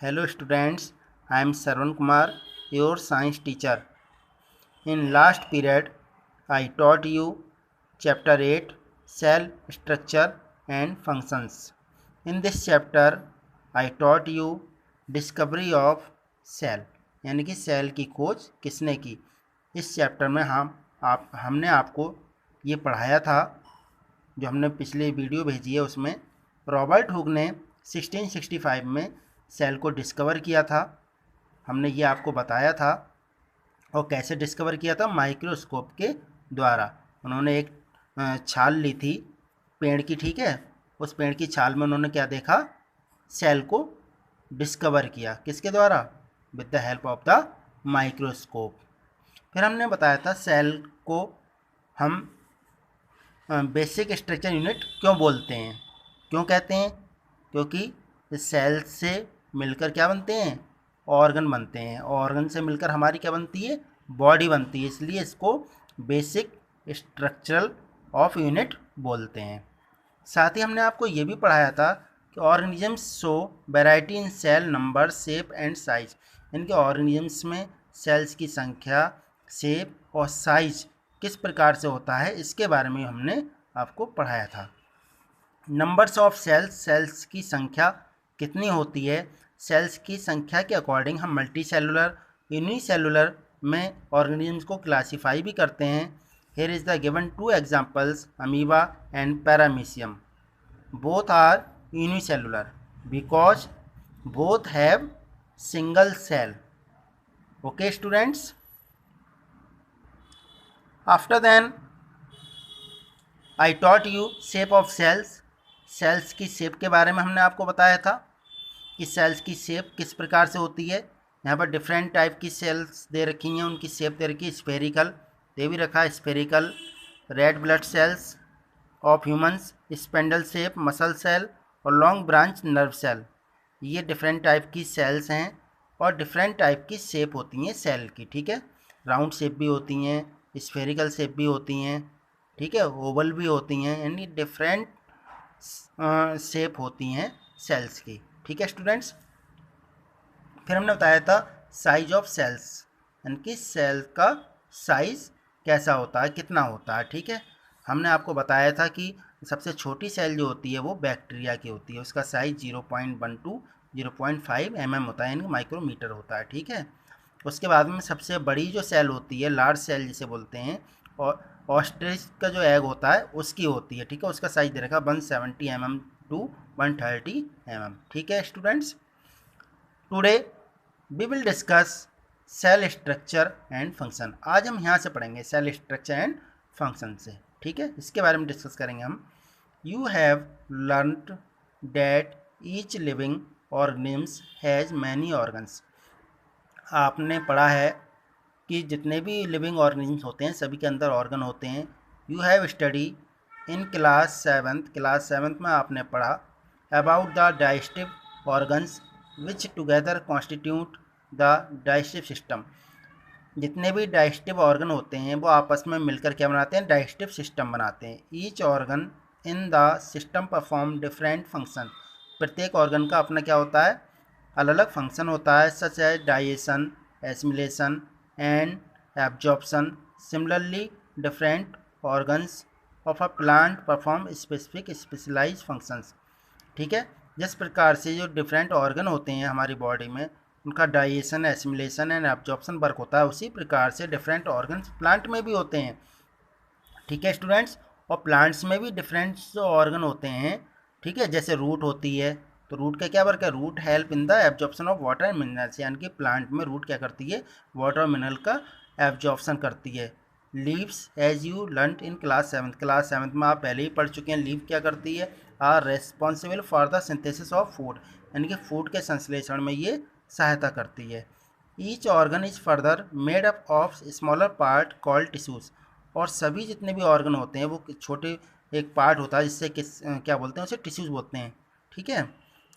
Hello students, I am Sarvan Kumar, your science teacher. In last period, I taught you chapter 8 cell structure and functions. In this chapter, I taught you discovery of cell यानी कि cell की खोज किसने की। इस chapter में हमने आपको ये पढ़ाया था, जो हमने पिछले वीडियो भेजी है उसमें रॉबर्ट हुक ने 1665 में सेल को डिस्कवर किया था। हमने ये आपको बताया था। और कैसे डिस्कवर किया था? माइक्रोस्कोप के द्वारा। उन्होंने एक छाल ली थी पेड़ की, ठीक है। उस पेड़ की छाल में उन्होंने क्या देखा? सेल को डिस्कवर किया। किसके द्वारा? With the help of the microscope. फिर हमने बताया था सेल को हम बेसिक स्ट्रक्चर यूनिट क्यों बोलते हैं, क्यों कहते हैं? क्योंकि सेल से मिलकर क्या बनते हैं? ऑर्गन बनते हैं। ऑर्गन से मिलकर हमारी क्या बनती है? बॉडी बनती है। इसलिए इसको बेसिक स्ट्रक्चरल ऑफ यूनिट बोलते हैं। साथ ही हमने आपको ये भी पढ़ाया था कि organisms show variety in cell number, shape and size. इनके ऑर्गेनिजम्स में सेल्स की संख्या, शेप और साइज किस प्रकार से होता है, इसके बारे में हमने आपको पढ़ाया था। नंबर्स ऑफ सेल्स, सेल्स की संख्या कितनी होती है? सेल्स की संख्या के अकॉर्डिंग हम मल्टी सेलुलर, यूनिसेलुलर में ऑर्गेनिजम्स को क्लासीफाई भी करते हैं। Here is the given two examples, amoeba and paramecium. Both are unicellular because both have single cell. Okay students, after then I taught you shape of cells. Cells की shape के बारे में हमने आपको बताया था कि सेल्स की शेप किस प्रकार से होती है। यहाँ पर डिफरेंट टाइप की सेल्स दे रखी हैं, उनकी शेप दे रखी है। स्फेरिकल दे भी रखा है, spherical, red blood cells of humans, spindle shape muscle cell और लॉन्ग ब्रांच नर्व सेल। ये डिफरेंट टाइप की सेल्स हैं और डिफरेंट टाइप की शेप होती हैं सेल की, ठीक है। राउंड शेप भी होती हैं, स्फेरिकल शेप भी होती हैं, ठीक है, ओवल भी होती हैं, यानी डिफरेंट शेप होती हैं सेल्स की, ठीक है स्टूडेंट्स। फिर हमने बताया था साइज ऑफ सेल्स, यानी कि सेल का साइज कैसा होता है, कितना होता है, ठीक है। हमने आपको बताया था कि सबसे छोटी सेल जो होती है वो बैक्टीरिया की होती है। उसका साइज 0.12 0.5 mm होता है, यानी माइक्रोमीटर होता है, ठीक है। उसके बाद में सबसे बड़ी जो सेल होती है, लार्ज सेल जिसे बोलते हैं, और ऑस्ट्रिच का जो एग होता है उसकी होती है, ठीक है। उसका साइज दे रखा 170 mm टू 130 mm, ठीक है students. Today we will discuss cell structure and function. आज हम यहाँ से पढ़ेंगे सेल स्ट्रक्चर एंड फंक्शन से, ठीक है। इसके बारे में डिस्कस करेंगे हम। You have learned that each living organisms has many organs. आपने पढ़ा है कि जितने भी लिविंग ऑर्गेनिम्स होते हैं सभी के अंदर ऑर्गन होते हैं। You have study in class 7th में आपने पढ़ा about the digestive organs which together constitute the digestive system. जितने भी डाइजेस्टिव ऑर्गन होते हैं वो आपस में मिलकर क्या बनाते हैं? डाइजेस्टिव सिस्टम बनाते हैं। Each organ in the system perform different function. प्रत्येक ऑर्गन का अपना क्या होता है? अलग अलग फंक्शन होता है, such as digestion, assimilation and absorption. Similarly different organs of a plant perform specific specialise functions, ठीक है। जिस प्रकार से जो डिफरेंट ऑर्गन होते हैं हमारी बॉडी में, उनका digestion, assimilation and absorption work होता है, उसी प्रकार से डिफरेंट ऑर्गन्स प्लांट में भी होते हैं, ठीक है स्टूडेंट्स। और प्लांट्स में भी डिफरेंट जो ऑर्गन होते हैं, ठीक है, जैसे रूट होती है, तो रूट का क्या वर्क है? Root help in the absorption of water and minerals, यानी कि प्लांट में रूट क्या करती है? वाटर और मिनरल का एब्जॉर्प्शन करती है। Leaves as you learn in class 7th में आप पहले ही पढ़ चुके हैं। लीव क्या करती है? Are responsible for the synthesis of food, यानी कि फूड के संश्लेषण में ये सहायता करती है। Each organ is further made up of smaller part called tissues. और सभी जितने भी ऑर्गन होते हैं वो छोटे एक पार्ट होता है जिससे क्या बोलते हैं? उसे टिश्यूज़ बोलते हैं, ठीक है।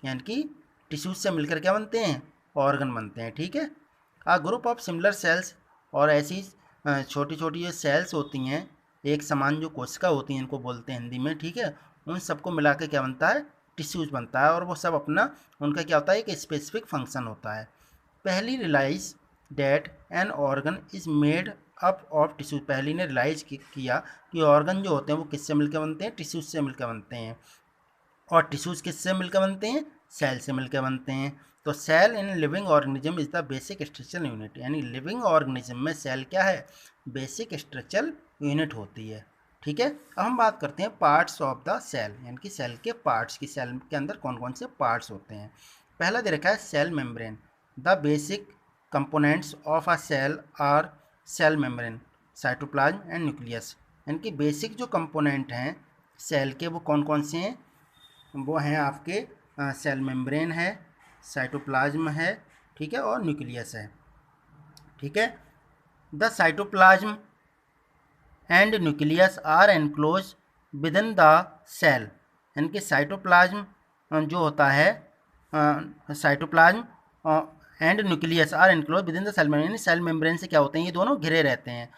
यानी कि टिश्यूज़ से मिलकर क्या बनते हैं? ऑर्गन बनते हैं, ठीक है। आ ग्रुप ऑफ सिमिलर सेल्स, और ऐसी छोटी छोटी जो सेल्स होती हैं, एक समान जो कोशिका होती हैं इनको बोलते हैं हिंदी में, ठीक है। उन सबको मिला के क्या बनता है? टिश्यूज बनता है, और वो सब अपना उनका क्या होता है, एक स्पेसिफिक फंक्शन होता है। पहली realise that an organ is made up of tissues, पहली ने रियलाइज किया कि ऑर्गन जो होते हैं वो किससे मिलकर बनते हैं, टिश्यूज से मिलकर बनते हैं। और टिश्यूज किससे मिलकर बनते हैं, सेल से मिलकर बनते हैं। तो cell in living organism is the basic structural unit, यानी लिविंग ऑर्गेनिज्म में सेल क्या है, बेसिक स्ट्रक्चरल यूनिट होती है। ठीक है, अब हम बात करते हैं पार्ट्स ऑफ द सेल, यानी कि सेल के पार्ट्स की, सेल के अंदर कौन कौन से पार्ट्स होते हैं। पहला दे रखा है cell membrane. The basic components of a cell are cell membrane, cytoplasm and nucleus, यानी कि बेसिक जो कंपोनेंट हैं सेल के वो कौन कौन से हैं, वो हैं आपके सेल मेम्ब्रेन है, साइटोप्लाज्म है, ठीक है, और न्यूक्लियस है। ठीक है, the cytoplasm and nucleus are enclose within the cell, यानी कि साइटोप्लाज्म जो होता है, cytoplasm and nucleus are enclose within the cell membrane, यानी सेल मेम्ब्रेन से क्या होते हैं, ये दोनों घिरे रहते हैं।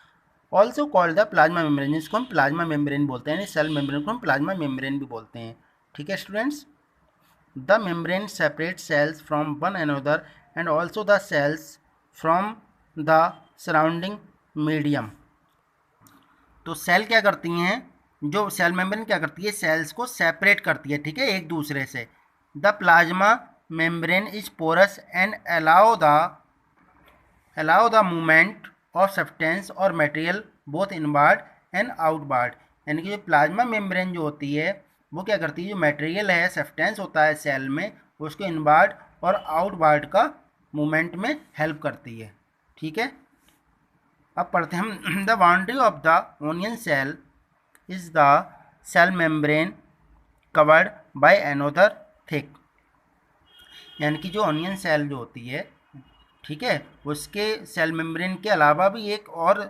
Also called the plasma membrane, जिसको हम प्लाज्मा मेम्ब्रेन बोलते हैं, यानी सेल मेम्ब्रेन को हम प्लाज्मा मेम्ब्रेन भी बोलते हैं। ठीक है students, the membrane separate cells from one another and also the cells from the surrounding medium. तो सेल क्या करती हैं, जो सेल मेम्ब्रेन क्या करती है, सेल्स को सेपरेट करती है, ठीक है, एक दूसरे से। The plasma membrane is porous and allow the movement of substance और material both inward and outward, यानी कि जो प्लाज्मा मेम्ब्रेन जो होती है वो क्या करती है, जो मटेरियल है, सब्सटेंस होता है सेल में, उसको इनवार्ड और आउटवार्ड का मूवमेंट में हेल्प करती है। ठीक है, अब पढ़ते हैं हम। The boundary of the onion cell is the cell membrane covered by another thick, यानी कि जो ऑनियन सेल जो होती है, ठीक है, उसके सेल मेम्ब्रेन के अलावा भी एक और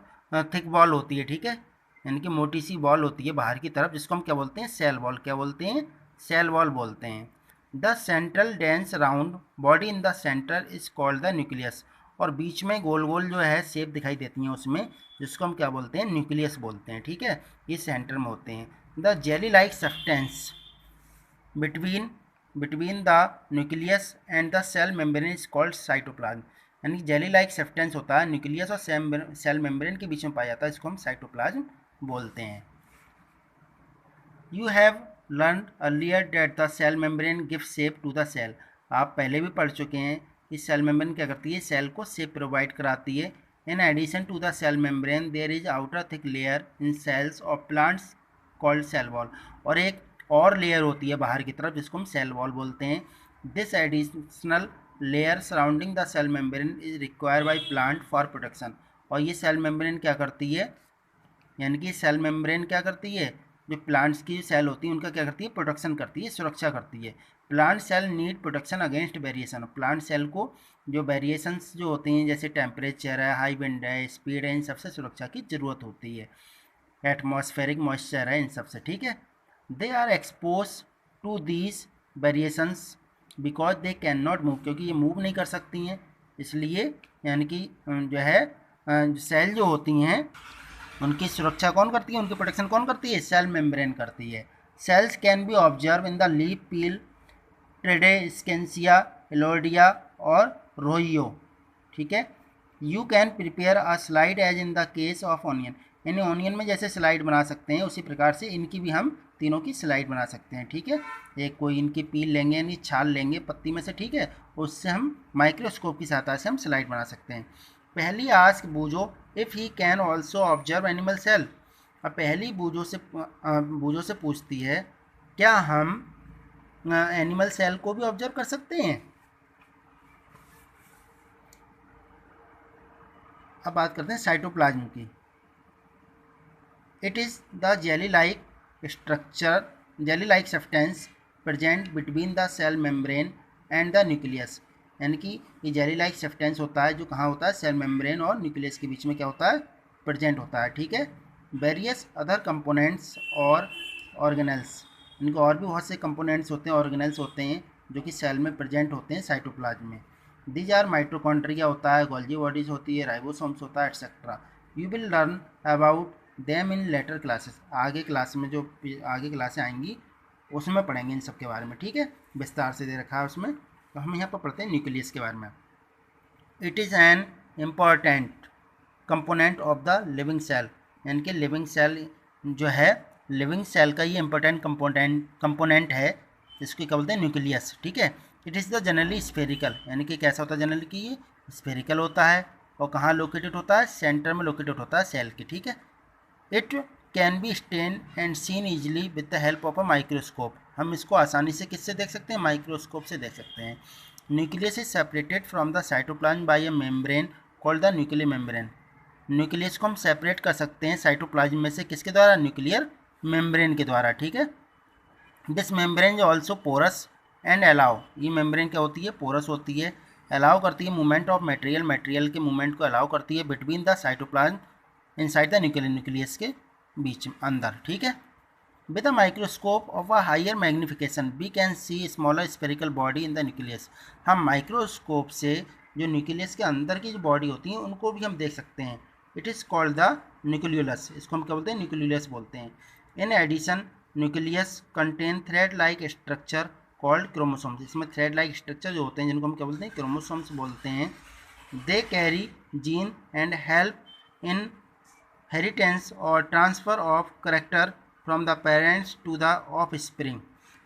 थिक वॉल होती है, ठीक है, यानी कि मोटी सी वॉल होती है बाहर की तरफ, जिसको हम क्या बोलते हैं, सेल वॉल, क्या बोलते हैं, सेल वॉल बोलते हैं। The central dense round body in the centre is called the nucleus, और बीच में गोल गोल जो है शेप दिखाई देती हैं उसमें, जिसको हम क्या बोलते हैं, न्यूक्लियस बोलते हैं। ठीक है, ये सेंटर में होते हैं। The jelly like substance between the nucleus and the cell membrane is called cytoplasm, यानी जेली लाइक सब्सटेंस होता है न्यूक्लियस और सेल मेम्ब्रेन के बीच में पाया जाता है, इसको हम साइटोप्लाज्म बोलते हैं। You have learn earlier that the cell membrane give shape to the cell, आप पहले भी पढ़ चुके हैं कि सेल मेम्ब्रेन क्या करती है, सेल को शेप प्रोवाइड कराती है। In addition to the cell membrane there is outer thick layer in cells of plants called cell wall, और एक और लेयर होती है बाहर की तरफ जिसको हम सेल वॉल बोलते हैं। This additional layer surrounding the cell membrane is required by plant for protection, और ये सेल मेम्ब्रेन क्या करती है, यानी कि सेल मेम्ब्रेन क्या करती है, जो प्लांट्स की सेल होती है उनका क्या करती है, प्रोटेक्शन करती है, सुरक्षा करती है। Plant cell need protection against variation, plant cell को जो वेरिएशंस जो होती हैं, जैसे टेम्परेचर है, हाई विंड है, स्पीड है, इन सबसे सुरक्षा की ज़रूरत होती है। एटमॉस्फेरिक मॉइस्चर है, इन सबसे। ठीक है, they are expose to these variations because they can not move, क्योंकि ये मूव नहीं कर सकती हैं, इसलिए यानी कि जो है सेल जो होती हैं उनकी सुरक्षा कौन करती है, उनकी प्रोटेक्शन कौन करती है, सेल मेम्ब्रेन करती है। Cells can be observe in the leaf peel, Tradescantia, Elodea और रोहियो। ठीक है, you can prepare a slide as in the case of onion, यानी ऑनियन में जैसे स्लाइड बना सकते हैं उसी प्रकार से इनकी भी हम तीनों की स्लाइड बना सकते हैं। ठीक है, एक कोई इनकी पील लेंगे यानी छाल लेंगे पत्ती में से, ठीक है, उससे हम माइक्रोस्कोप की सहायता से हम स्लाइड बना सकते हैं। Paheli ask Boojho if he can also observe animal cell, अब पहली बूझो से पूछती है क्या हम एनिमल सेल को भी ऑब्जर्व कर सकते हैं। अब बात करते हैं साइटोप्लाज्म की। It is the jelly like substance present between the cell membrane and the nucleus, यानी कि ये जेली लाइक सब्सटेंस होता है जो कहाँ होता है, सेल मेम्ब्रेन और न्यूक्लियस के बीच में क्या होता है, प्रेजेंट होता है। ठीक है, वेरियस अदर कंपोनेंट्स और ऑर्गेनल्स, इनको और भी बहुत से कंपोनेंट्स होते हैं, ऑर्गेनल्स होते हैं जो कि सेल में प्रेजेंट होते हैं साइटोप्लाज्म में। दीज आर माइटोकॉन्ड्रिया होता है, गोल्जी बॉडीज होती है, राइबोसोम्स होता है, etcetera. You will learn about them in later classes, आगे क्लास में जो आगे क्लासें आएंगी उसमें पढ़ेंगे इन सब के बारे में, ठीक है, विस्तार से दे रखा है उसमें। तो हम यहाँ पर पढ़ते हैं न्यूक्लियस के बारे में। It is an important component of the living cell, यानी कि लिविंग सेल जो है, लिविंग सेल का ये इंपॉर्टेंट कंपोनेंट है, इसको क्या बोलते हैं, न्यूक्लियस, ठीक है। It is the generally spherical, यानी कि कैसा होता है जनरली कि ये स्फेरिकल होता है, और कहाँ लोकेटेड होता है, सेंटर में लोकेटेड होता है सेल के, ठीक है। It can be stain and seen easily with the help of a microscope, हम इसको आसानी से किससे देख सकते हैं, माइक्रोस्कोप से देख सकते हैं। Nucleus is separated from the cytoplasm by a membrane called the nuclear membrane. Nucleus को हम सेपरेट कर सकते हैं साइटोप्लाज्म में से, किसके द्वारा, न्यूक्लियर मेम्ब्रेन के द्वारा, ठीक है। This membrane also porous and allow, ये मेम्ब्रेन क्या होती है, पोरस होती है, अलाउ करती है मूवमेंट ऑफ मटेरियल, मटेरियल के मूवमेंट को अलाउ करती है between the cytoplasm inside the nucleus के बीच अंदर, ठीक है। With a microscope of a higher magnification we can see smaller spherical body in the nucleus, हम माइक्रोस्कोप से जो न्यूक्लियस के अंदर की जो बॉडी होती है उनको भी हम देख सकते हैं। It is called the nucleolus, इसको हम क्या बोलते हैं, न्यूक्लियोलस बोलते हैं। In addition nucleus contain thread like structure called chromosomes, इसमें थ्रेड लाइक स्ट्रक्चर जो होते हैं जिनको हम क्या बोलते हैं, क्रोमोसोम्स बोलते हैं। They carry gene and help in inheritance और transfer of character from the parents to the offspring,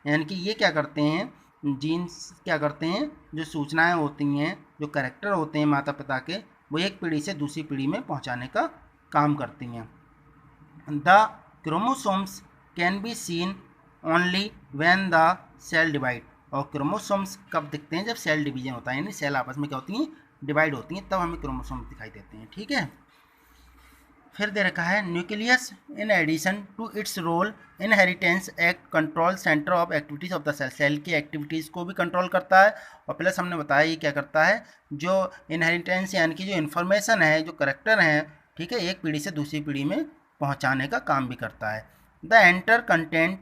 यानी कि ये क्या करते हैं, जीन्स क्या करते हैं, जो सूचनाएं होती हैं, जो करेक्टर होते हैं माता पिता के, वो एक पीढ़ी से दूसरी पीढ़ी में पहुंचाने का काम करती हैं। The chromosomes can be seen only when the cell divide, और क्रोमोसोम्स कब दिखते हैं, जब सेल डिवीजन होता है, यानी सेल आपस में क्या होती हैं, डिवाइड होती हैं, तब हमें क्रोमोसोम्स दिखाई देते हैं, ठीक है। फिर दे रखा है nucleus in addition to its role inheritance act control centre of activities of the cell, cell की एक्टिविटीज़ को भी कंट्रोल करता है, और प्लस हमने बताया ये क्या करता है, जो इनहेरिटेंस यानी कि जो इन्फॉर्मेशन है, जो करेक्टर हैं, ठीक है, एक पीढ़ी से दूसरी पीढ़ी में पहुंचाने का काम भी करता है। The entire content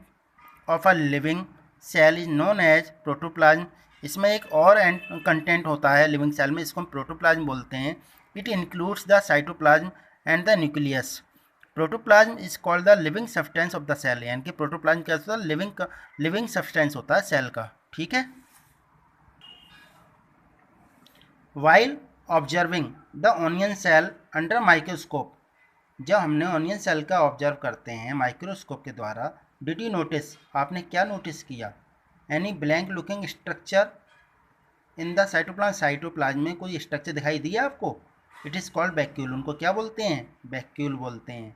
of a living cell is known as protoplasm, इसमें एक और कंटेंट होता है लिविंग सेल में, इसको हम प्रोटोप्लाज्म बोलते हैं। It includes the cytoplasm and the nucleus. Protoplasm is called the living substance of the cell, यानी कि प्रोटोप्लाज्म क्या होता है, लिविंग सब्सटेंस होता है सेल का, ठीक है। While observing the onion cell under microscope, जब हमने ऑनियन सेल का ऑब्जर्व करते हैं माइक्रोस्कोप के द्वारा, डिड यू नोटिस, आपने क्या नोटिस किया, any blank looking structure in the cytoplasm, cytoplasm में कोई स्ट्रक्चर दिखाई दिया आपको, इट इज़ कॉल्ड वैक्यूल, उनको क्या बोलते हैं, वैक्यूल बोलते हैं।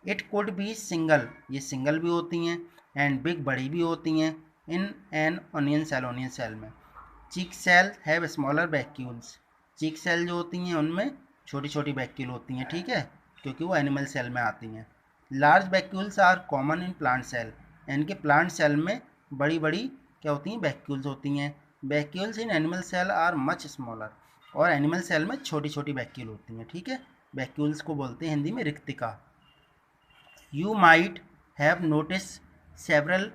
इट कुड बी सिंगल, ये सिंगल भी होती हैं, एंड बिग, बड़ी भी होती हैं, in an onion cell, onion cell में। Cheek cell have smaller vacuoles, cheek cell जो होती हैं उनमें छोटी छोटी वैक्यूल होती हैं, ठीक है, क्योंकि वो एनिमल सेल में आती हैं। Large vacuoles are common in plant cell, यानी कि प्लांट सेल में बड़ी बड़ी क्या होती हैं, वैक्यूल्स होती हैं। Vacuoles in animal cell are much smaller, और एनिमल सेल में छोटी छोटी वैक्यूल होती हैं, ठीक है। वैक्यूल्स को बोलते हैं हिंदी में रिक्तिका। You might have notice several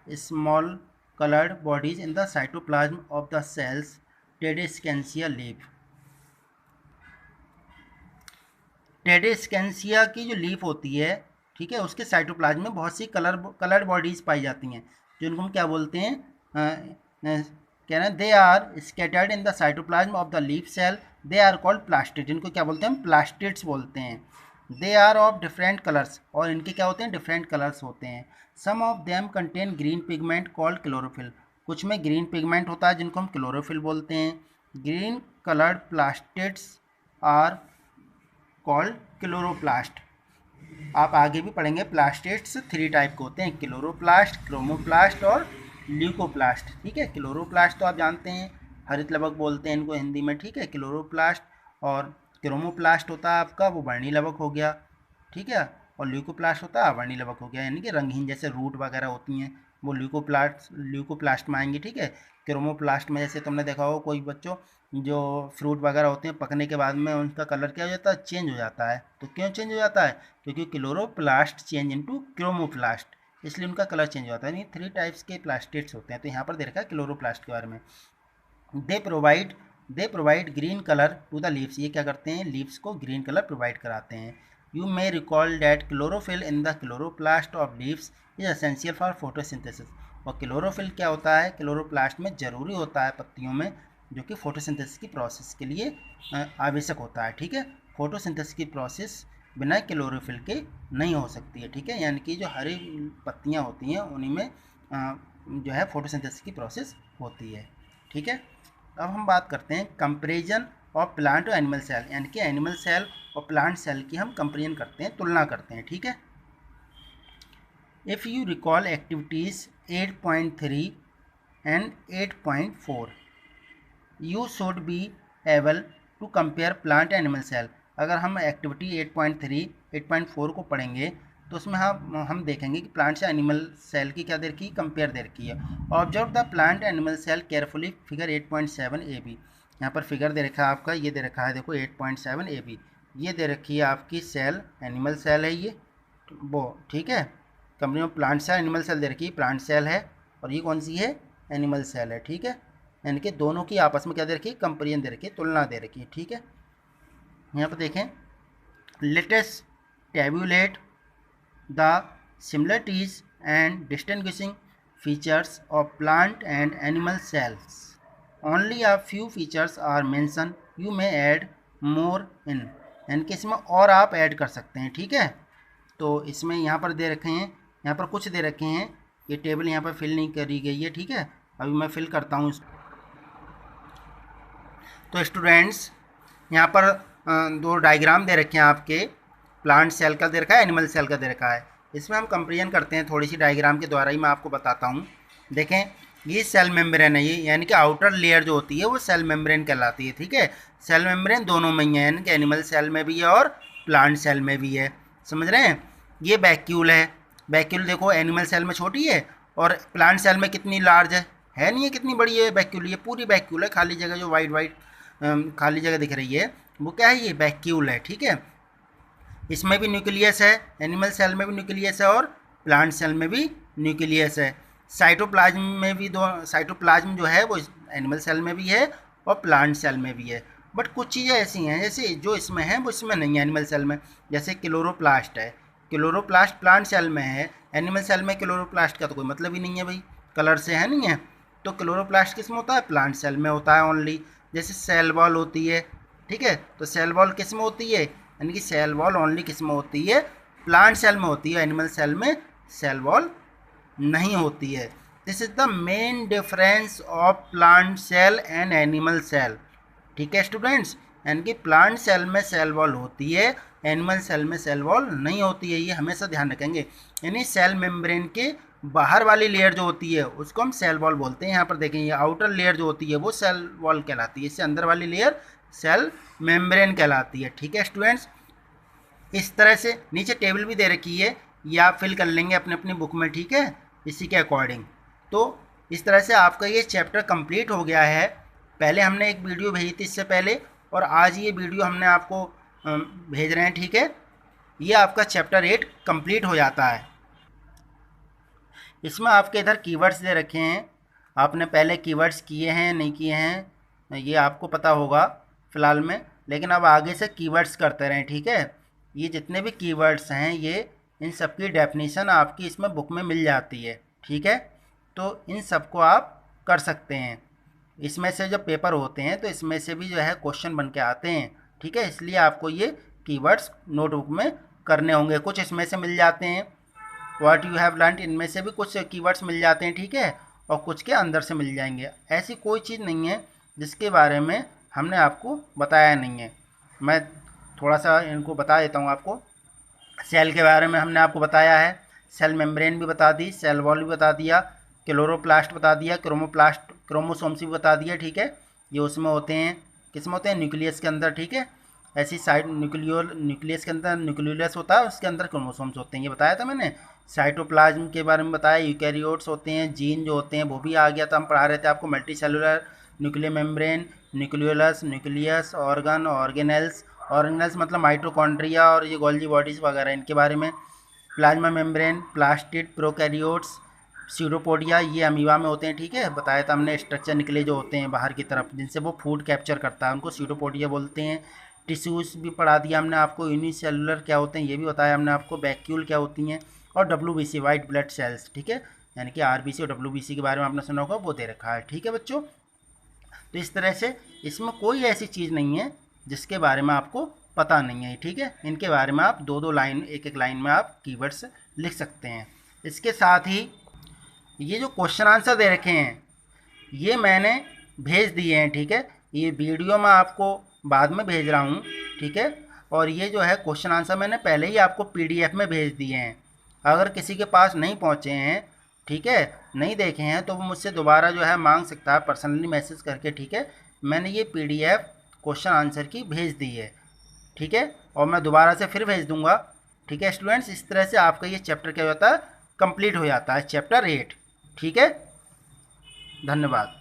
small colored bodies in the cytoplasm of the cells Tradescantia leaf, Tradescantia की जो लीफ होती है, ठीक है, उसके साइटोप्लाज्म में बहुत सी कलर्ड बॉडीज़ पाई जाती हैं, जिनको हम क्या बोलते हैं, क्या ना, they are scattered in the cytoplasm of the leaf cell, they are called plastid, जिनको क्या बोलते हैं, हम प्लास्टिड्स बोलते हैं। They are of different colours, और इनके क्या होते हैं, डिफरेंट कलर्स होते हैं। Some of them contain green pigment called chlorophyll, कुछ में ग्रीन पिगमेंट होता है जिनको हम क्लोरोफिल बोलते हैं। Green coloured plastids are called chloroplast, आप आगे भी पढ़ेंगे, प्लास्टिड्स 3 टाइप के होते हैं, क्लोरोप्लास्ट, क्रोमोप्लास्ट और ल्यूकोप्लास्ट, ठीक है। क्लोरोप्लास्ट तो आप जानते हैं, हरित लवक बोलते हैं इनको हिंदी में, ठीक है, क्लोरोप्लास्ट। और क्रोमोप्लास्ट होता है आपका वो वर्णी लवक हो गया, ठीक है, और ल्यूकोप्लास्ट होता है अवर्णी लवक हो गया, यानी कि रंगहीन जैसे रूट वगैरह होती हैं वो ल्यूकोप्लास्ट में आएंगी, ठीक है। क्रोमोप्लास्ट में जैसे तुमने देखा हो कोई बच्चों जो फ्रूट वगैरह होते हैं पकने के बाद में उनका कलर क्या हो जाता है, चेंज हो जाता है, तो क्यों चेंज हो जाता है, क्योंकि क्लोरोप्लास्ट चेंज इनटू क्रोमोप्लास्ट, इसलिए उनका कलर चेंज हो जाता है। 3 टाइप्स के प्लास्टिड्स होते हैं, तो यहाँ पर दे रखा है क्लोरोप्लास्ट के बारे में। They provide green colour to the leaves, ये क्या करते हैं, लीव्स को ग्रीन कलर प्रोवाइड कराते हैं। You may recall that chlorophyll in the chloroplast of leaves is essential for photosynthesis, और क्लोरोफिल क्या होता है, क्लोरोप्लास्ट में ज़रूरी होता है पत्तियों में, जो कि फोटोसिंथेसिस की प्रोसेस के लिए आवश्यक होता है। ठीक है, फोटोसिंथेसिस की प्रोसेस बिना क्लोरोफिल के नहीं हो सकती है। ठीक है, यानी कि जो हरी पत्तियाँ होती हैं उन्हीं में जो है फोटोसिंथेसिस की प्रोसेस होती है। ठीक है, अब हम बात करते हैं कंपेरिजन ऑफ प्लांट और एनिमल सेल, यानी कि एनिमल सेल और प्लांट सेल की हम कंपेरिजन करते हैं, तुलना करते हैं। ठीक है, if you recall activities 8.3 and 8.4, you should be able to compare plant animal cell. अगर हम एक्टिविटी 8.3 8.4 को पढ़ेंगे तो उसमें हम देखेंगे कि प्लांट से एनिमल सेल की क्या दे रखी है, कंपेयर दे रखी है। Observe the plant animal cell carefully, figure 8.7 A B. यहाँ पर फिगर दे रखा है आपका, ये दे रखा है देखो 8.7 ए बी, ये दे रखी है आपकी सेल, एनिमल सेल है ये वो। ठीक है, कंपनी में प्लांट सेल एनिमल सेल दे रखी है, प्लांट सेल है और ये कौन सी है, एनिमल सेल है। ठीक है, यानी कि दोनों की आपस में क्या दे रखी है, कंपेरिजन दे रखी है, तुलना दे रखी है। ठीक है, यहाँ पर देखें, latest tabulate the similarities and distinguishing features of plant and animal cells, only a few features are mention, you may add more in, यानी कि इसमें और आप ऐड कर सकते हैं। ठीक है, तो इसमें यहाँ पर दे रखे हैं, यहाँ पर कुछ दे रखे हैं, ये टेबल यहाँ पर फिल नहीं करी गई है। ठीक है, अभी मैं फिल करता हूँ इसको। तो स्टूडेंट्स, यहाँ पर दो डायग्राम दे रखे हैं आपके, प्लांट सेल का दे रखा है, एनिमल सेल का दे रखा है। इसमें हम कंपेरिजन करते हैं थोड़ी सी डायग्राम के द्वारा ही मैं आपको बताता हूँ। देखें, ये सेल मेम्ब्रेन है, ये यानी कि आउटर लेयर जो होती है वो सेल मेम्ब्रेन कहलाती है। ठीक है, सेल मेम्ब्रेन दोनों में ही है, यानी कि एनिमल सेल में भी है और प्लांट सेल में भी है। समझ रहे हैं, ये वैक्यूल है, वैक्यूल देखो एनिमल सेल में छोटी है और प्लांट सेल में कितनी लार्ज है नहीं है, कितनी बड़ी है वैक्यूल, ये पूरी वैक्यूल है, खाली जगह जो वाइट वाइट खाली जगह दिख रही है वो क्या है, ये वैक्यूल है। ठीक है, इसमें भी न्यूक्लियस है, एनिमल सेल में भी न्यूक्लियस है और प्लांट सेल में भी न्यूक्लियस है। साइटोप्लाज्म में भी दो, साइटोप्लाज्म जो है वो एनिमल सेल में भी है और प्लांट सेल में भी है। बट कुछ चीज़ें ऐसी हैं जैसे जो इसमें है वो इसमें नहीं है एनिमल सेल में, जैसे क्लोरोप्लास्ट है, क्लोरोप्लास्ट प्लांट सेल में है, एनिमल सेल में क्लोरोप्लास्ट का तो कोई मतलब ही नहीं है भाई, कलर से है नहीं है। तो क्लोरोप्लास्ट किस में होता है, प्लांट सेल में होता है ओनली। जैसे सेल वॉल होती है, ठीक है, तो सेल वॉल किस में होती है, यानी कि सेल वॉल ओनली किस में होती है, प्लांट सेल में होती है, एनिमल सेल में सेल वॉल नहीं होती है। This is the main difference of plant cell and animal cell. ठीक है स्टूडेंट्स, यानी कि प्लांट सेल में सेल वॉल होती है, एनिमल सेल में सेल वॉल नहीं होती है, ये हमेशा ध्यान रखेंगे। यानी सेल मेम्ब्रेन के बाहर वाली लेयर जो होती है उसको हम सेल वॉल बोलते हैं। यहाँ पर देखें, ये आउटर लेयर जो होती है वो सेल वॉल कहलाती है, इससे अंदर वाली लेयर सेल मेम्ब्रेन कहलाती है। ठीक है स्टूडेंट्स, इस तरह से नीचे टेबल भी दे रखी है, ये आप फिल कर लेंगे अपने अपनी बुक में। ठीक है, इसी के अकॉर्डिंग। तो इस तरह से आपका ये चैप्टर कंप्लीट हो गया है। पहले हमने एक वीडियो भेजी थी इससे पहले, और आज ये वीडियो हमने आपको भेज रहे हैं। ठीक है, ये आपका चैप्टर 8 कंप्लीट हो जाता है। इसमें आपके इधर कीवर्ड्स दे रखे हैं, आपने पहले कीवर्ड्स किए हैं नहीं किए हैं ये आपको पता होगा फ़िलहाल में, लेकिन अब आगे से कीवर्ड्स करते रहें। ठीक है, ये जितने भी कीवर्ड्स हैं ये इन सब की डेफिनेशन आपकी इसमें बुक में मिल जाती है। ठीक है, तो इन सब को आप कर सकते हैं। इसमें से जब पेपर होते हैं तो इसमें से भी जो है क्वेश्चन बन के आते हैं। ठीक है, इसलिए आपको ये कीवर्ड्स नोटबुक में करने होंगे। कुछ इसमें से मिल जाते हैं, व्हाट यू हैव लर्नड, इनमें से भी कुछ कीवर्ड्स मिल जाते हैं। ठीक है, और कुछ के अंदर से मिल जाएंगे। ऐसी कोई चीज़ नहीं है जिसके बारे में हमने आपको बताया नहीं है। मैं थोड़ा सा इनको बता देता हूँ आपको। सेल के बारे में हमने आपको बताया है, सेल मेम्ब्रेन भी बता दी, सेल वॉल भी बता दिया, क्लोरोप्लास्ट बता दिया, क्रोमोसोम्स भी बता दिया। ठीक है, ये उसमें होते हैं, किस में होते हैं, न्यूक्लियस के अंदर। ठीक है, ऐसी साइड न्यूक्लियस के अंदर न्यूक्लियस होता है, उसके अंदर क्रोमोसोम्स होते हैं, ये बताया था मैंने। साइटोप्लाज्म के बारे में बताया, यूकैरियोट्स होते हैं, जीन जो होते हैं वो भी आ गया था, हम पढ़ा रहे थे आपको। Multi cellular, nuclear membrane, nucleolus, nucleus, organ, organelles, organelles मतलब माइटोकॉन्ड्रिया और ये गोल्जी बॉडीज़ वगैरह, इनके बारे में। Plasma membrane, plastid, prokaryotes, pseudopodia, ये अमीबा में होते हैं। ठीक है, बताया था हमने, स्ट्रक्चर निकले जो होते हैं बाहर की तरफ जिनसे वो फूड कैप्चर करता है, उनको सीडोपोडिया बोलते हैं। टिश्यूज़ भी पढ़ा दिया हमने आपको, यूनिसेलुलर क्या होते हैं ये भी बताया हमने आपको, वैक्यूल क्या होती हैं, और WBC वाइट ब्लड सेल्स। ठीक है, यानी कि आरबीसी और डब्ल्यूबीसी के बारे में आपने सुना होगा, वो दे रखा है। ठीक है बच्चों, तो इस तरह से इसमें कोई ऐसी चीज़ नहीं है जिसके बारे में आपको पता नहीं है। ठीक है, इनके बारे में आप दो दो लाइन, एक एक लाइन में आप कीवर्ड्स लिख सकते हैं। इसके साथ ही ये जो क्वेश्चन आंसर दे रखे हैं ये मैंने भेज दिए हैं। ठीक है, ये वीडियो मैं आपको बाद में भेज रहा हूँ। ठीक है, और ये जो है क्वेश्चन आंसर मैंने पहले ही आपको पीडीएफ में भेज दिए हैं। अगर किसी के पास नहीं पहुँचे हैं, ठीक है, नहीं देखे हैं, तो वो मुझसे दोबारा जो है मांग सकता है पर्सनली मैसेज करके। ठीक है, मैंने ये पीडीएफ क्वेश्चन आंसर की भेज दी है। ठीक है, और मैं दोबारा से फिर भेज दूंगा। ठीक है स्टूडेंट्स, इस तरह से आपका ये चैप्टर क्या होता है, कंप्लीट हो जाता है, चैप्टर 8। ठीक है, धन्यवाद।